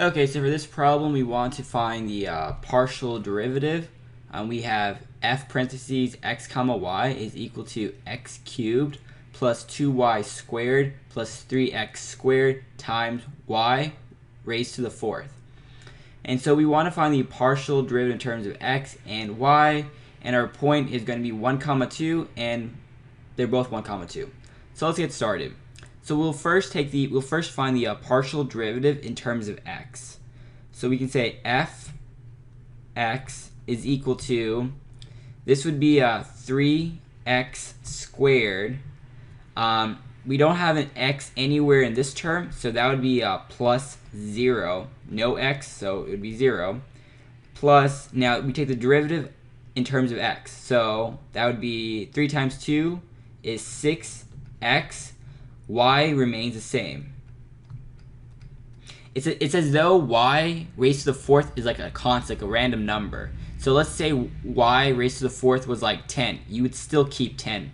Okay, so for this problem, we want to find the partial derivative. We have f parentheses x comma y is equal to x cubed plus 2y squared plus 3x squared times y raised to the fourth. And so we want to find the partial derivative in terms of x and y, and our point is going to be 1 comma 2, and they're both 1 comma 2. So let's get started. So we'll first find the partial derivative in terms of x. So we can say f x is equal to, this would be 3x squared. We don't have an x anywhere in this term, so that would be plus 0. No x, so it would be 0. Plus, now we take the derivative in terms of x. So that would be 3 times 2 is 6x. Y remains the same. It's as though y raised to the fourth is like a constant, like a random number. So let's say y raised to the fourth was like 10. You would still keep 10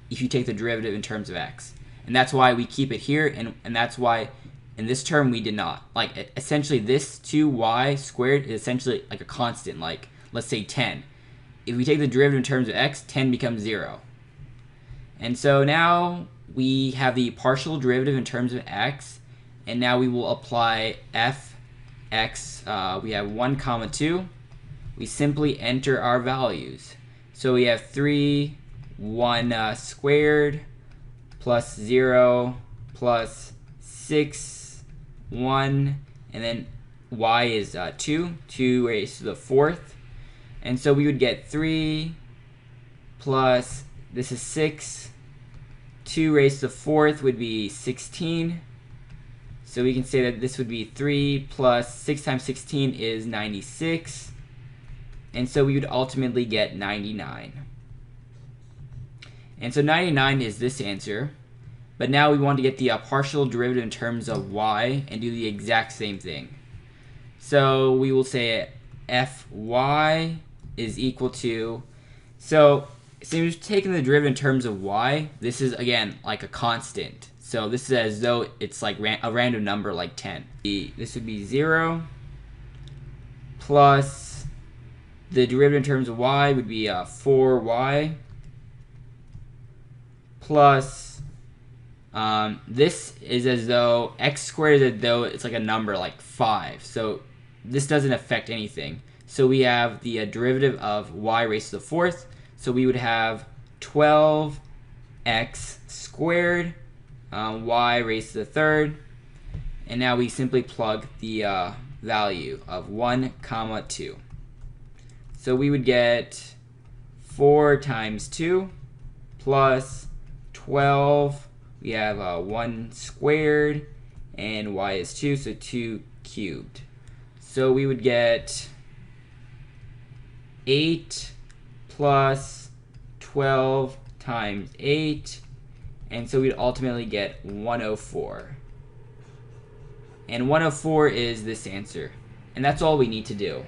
if you take the derivative in terms of x. And that's why we keep it here, and that's why in this term we did not. Like essentially this 2y squared is essentially like a constant, like let's say 10. If we take the derivative in terms of x, 10 becomes 0. And so now we have the partial derivative in terms of x, and now we will apply fx. We have 1 comma 2. We simply enter our values. So we have 3, 1 squared, plus 0, plus 6, 1, and then y is 2 raised to the fourth. And so we would get 3 plus, this is 6, 2 raised to the fourth would be 16. So we can say that this would be 3 plus 6 times 16 is 96. And so we would ultimately get 99. And so 99 is this answer. But now we want to get the partial derivative in terms of y and do the exact same thing. So we will say fy is equal to, so we've taken the derivative in terms of y. This is, again, like a constant. So this is as though it's like a random number like 10. This would be 0 plus the derivative in terms of y would be 4y plus this is as though x squared is as though it's like a number like 5. So this doesn't affect anything. So we have the derivative of y raised to the fourth. So we would have 12x squared, y raised to the third, and now we simply plug the value of 1 comma 2. So we would get 4 times 2 plus 12. We have 1 squared, and y is 2, so 2 cubed. So we would get 8 plus 12 times 8, and so we'd ultimately get 104. And 104 is this answer. And that's all we need to do.